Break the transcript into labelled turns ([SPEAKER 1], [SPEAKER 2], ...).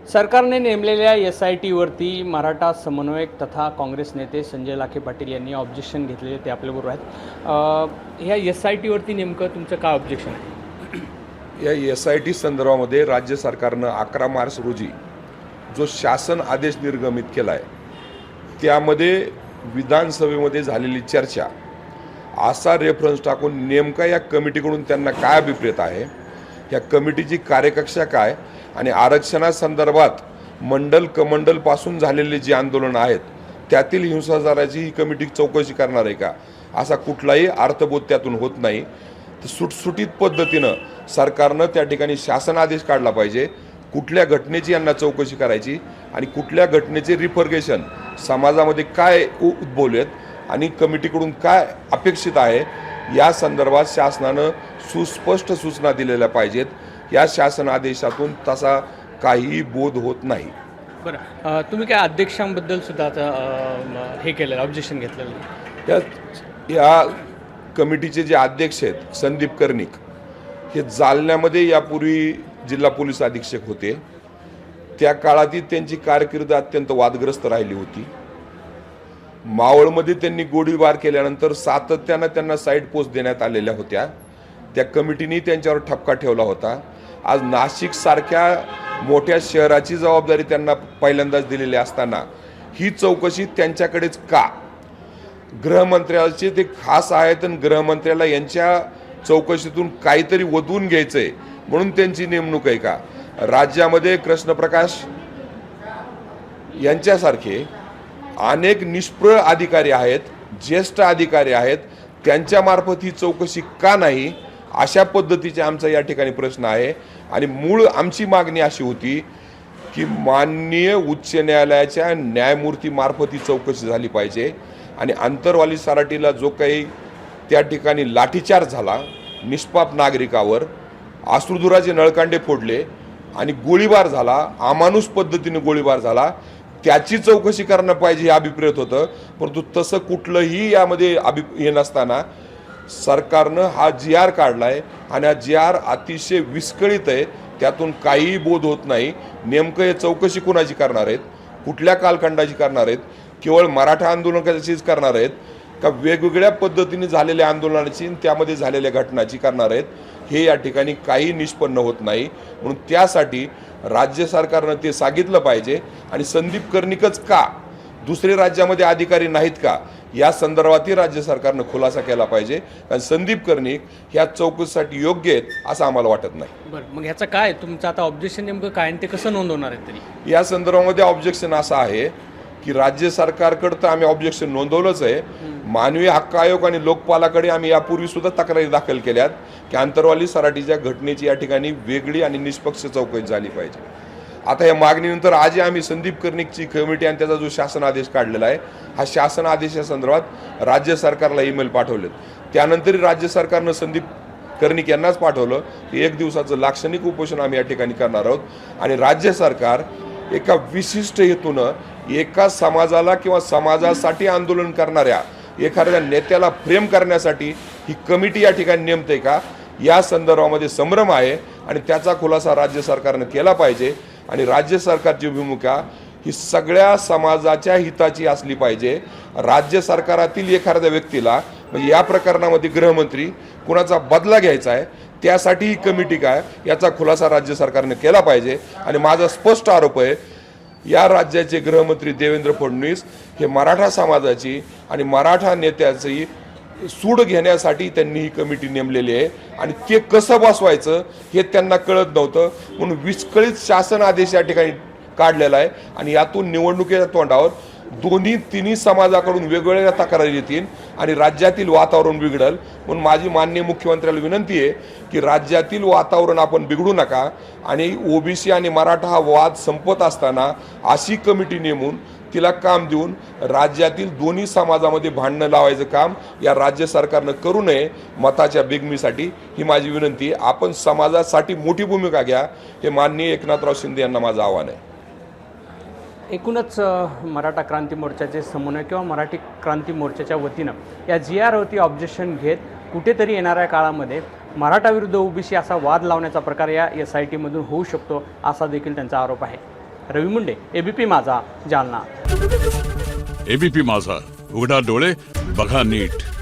[SPEAKER 1] सरकारने नेमलेल्या SITवरती मराठा समन्वयक तथा काँग्रेस नेते संजय लाखे पाटील यांनी ऑब्जेक्शन घेतलेले ते आपल्याबरोबर आहेत। ह्या SITवरती नेमकं तुमचं काय ऑब्जेक्शन आहे?
[SPEAKER 2] या SIT संदर्भामध्ये राज्य सरकारनं 11 मार्च रोजी जो शासन आदेश निर्गमित केला आहे त्यामध्ये विधानसभेमध्ये झालेली चर्चा असा रेफरन्स टाकून नेमका या कमिटीकडून त्यांना काय अभिप्रेत आहे, या कमिटीची कार्यकक्षा काय आणि आरक्षणासंदर्भात मंडल कमंडलपासून झालेले जे आंदोलन आहेत त्यातील हिंसाचाराची ही कमिटी चौकशी करणार आहे का, असा कुठलाही अर्थबोध त्यातून होत नाही। तर सुटसुटीत पद्धतीनं सरकारनं त्या ठिकाणी शासन आदेश काढला पाहिजे, कुठल्या घटनेची यांना चौकशी करायची आणि कुठल्या घटनेचे रिफर्गेशन समाजामध्ये काय उद्भवलेत आणि कमिटीकडून काय अपेक्षित आहे या संदर्भात शासनानं सुस्पष्ट सूचना दिलेल्या पाहिजेत। या शासन आदेशातून तसा काही बोध होत नाही।
[SPEAKER 1] बरं, तुम्ही काय अध्यक्षांबद्दल सुद्धा हे केलेलं ऑब्जेक्शन घेतलेलं?
[SPEAKER 2] या कमिटीचे जे अध्यक्ष आहेत संदीप कर्णिक हे जालन्यामध्ये यापूर्वी जिल्हा पोलीस अधीक्षक होते। त्या काळातही त्यांची कारकीर्द अत्यंत वादग्रस्त राहिली होती। मावळमध्ये त्यांनी गोळीबार केल्यानंतर सातत्यानं त्यांना साईड पोस्ट देण्यात आलेल्या होत्या। त्या कमिटीने त्यांच्यावर ठपका ठेवला होता। आज नाशिक सारख्या मोठ्या शहराची जबाबदारी त्यांना पहिल्यांदाच दिलेली असताना ही चौकशी त्यांच्याकडेच का? गृहमंत्र्याचे ते खास आहेत आणि गृहमंत्र्याला यांच्या चौकशीतून काहीतरी वधवून घ्यायचंय म्हणून त्यांची नेमणूक आहे का? राज्यामध्ये कृष्णप्रकाश यांच्यासारखे अनेक निष्प्रळ अधिकारी आहेत, ज्येष्ठ अधिकारी आहेत, त्यांच्यामार्फत ही चौकशी का नाही, अशा पद्धतीचे आमचा या ठिकाणी प्रश्न आहे। आणि मूळ आमची मागणी अशी होती की माननीय उच्च न्यायालयाच्या न्यायमूर्तीमार्फत ही चौकशी झाली पाहिजे आणि आंतरवाली सराटीला जो काही त्या ठिकाणी लाठीचार्ज झाला निष्पाप नागरिकावर, अश्रुधुराचे नळकांडे फोडले आणि गोळीबार झाला, अमानुष पद्धतीने गोळीबार झाला, त्याची चौकशी करणं पाहिजे हे अभिप्रेत होतं। परंतु तसं कुठलंही यामध्ये हे नसताना सरकारनं हा GR काढलाय आणि हा GR अतिशय विस्कळीत आहे, त्यातून काहीही बोध होत नाही। नेमकं हे चौकशी कुणाची करणार आहेत, कुठल्या कालखंडाची करणार आहेत, केवळ मराठा आंदोलनाचीच करणार आहेत का वेगवेगळ्या पद्धतीने झालेल्या आंदोलनाची त्यामध्ये झालेल्या घटनाची करणार आहेत, हे या ठिकाणी काही निष्पन्न होत नाही। म्हणून त्यासाठी राज्य सरकारनं ते सांगितलं पाहिजे आणि संदीप कर्णिकच का, दुसरे राज्यामध्ये अधिकारी नाहीत का, या संदर्भातही राज्य सरकारनं खुलासा केला पाहिजे। कारण संदीप कर्णिक ह्या चौकशीसाठी योग्य आहेत असं आम्हाला वाटत नाही।
[SPEAKER 1] बरं, मग ह्याचं काय तुमचं आता ऑब्जेक्शन नेमकं काय आणि ते कसं नोंदवणार आहे? तरी
[SPEAKER 2] या संदर्भामध्ये ऑब्जेक्शन असं आहे की राज्य सरकारकडे तर आम्ही ऑब्जेक्शन नोंदवलंच आहे। मानवी हक्क आयोग आणि लोकपालाकडे आम्ही यापूर्वी सुद्धा तक्रारी दाखल केल्यात की आंतरवाली सराटीच्या घटनेची या ठिकाणी वेगळी आणि निष्पक्ष चौकशी झाली पाहिजे। आता या मागणीनंतर आज आम्ही संदीप कर्णिकची कमिटी आणि त्याचा जो शासन आदेश काढलेला आहे, हा शासन आदेशासंदर्भात राज्य सरकारला ईमेल पाठवलेत। त्यानंतर राज्य सरकारनं संदीप कर्णिक यांनाच पाठवलं की 1 दिवसाचं लाक्षणिक उपोषण आम्ही या ठिकाणी करणार आहोत आणि राज्य सरकार एका विशिष्ट हेतूनं एका समाजाला किंवा समाजासाठी आंदोलन करणाऱ्या एखाद्या नेत्याला फ्रेम करण्यासाठी ही कमिटी या ठिकाणी नेमते का, या संदर्भामध्ये संभ्रम आहे आणि त्याचा खुलासा राज्य सरकारनं केला पाहिजे। आणि राज्य सरकारची भूमिका ही सगळ्या समाजाच्या हिताची असली पाहिजे। राज्य सरकारातील एखाद्या व्यक्तीला म्हणजे या प्रकरणामध्ये गृहमंत्री कुणाचा बदला घ्यायचा आहे त्यासाठी ही कमिटी काय याचा खुलासा राज्य सरकारने केला पाहिजे। आणि माझा स्पष्ट आरोप आहे या राज्याचे गृहमंत्री देवेंद्र फडणवीस हे मराठा समाजाची आणि मराठा नेत्याची सूड घेण्यासाठी त्यांनी ही कमिटी नेमलेली आहे आणि ते कसं बसवायचं हे त्यांना कळत नव्हतं म्हणून विस्कळीत शासन आदेश या ठिकाणी काढलेला आहे। आणि यातून निवडणुकीच्या तोंडावर तिन्ही समाजाकडून वेगवेगळ्या तक्रारी येतील आणि राज्यातील वातावरण बिघडल। म्हणून माझी माननीय मुख्यमंत्र्याला विनंती आहे की राज्यातील वातावरण आपण बिघडू नका आणि OBC आणि मराठा हा वाद संपत असताना अशी कमिटी नेमून तिला काम देऊन राज्यातील दोन्ही समाजामध्ये भांडणं लावायचं काम या राज्य सरकारनं करू नये मताच्या बिगमीसाठी, ही माझी विनंती आहे। आपण समाजासाठी मोठी भूमिका घ्या, हे माननीय एकनाथराव शिंदे यांना माझं आव्हान आहे।
[SPEAKER 1] एकूणच मराठा क्रांती मोर्चाचे समन्वय किंवा मराठी क्रांती मोर्चाच्या वतीनं या GRवरती ऑब्जेक्शन घेत कुठेतरी येणाऱ्या काळामध्ये मराठा विरुद्ध OBC असा वाद लावण्याचा प्रकार या SITमधून होऊ शकतो असा देखील त्यांचा आरोप आहे। रवी मुंडे, ABP माझा, जालना.
[SPEAKER 3] एबीपी माझा, उघडा डोळे बघा नीट.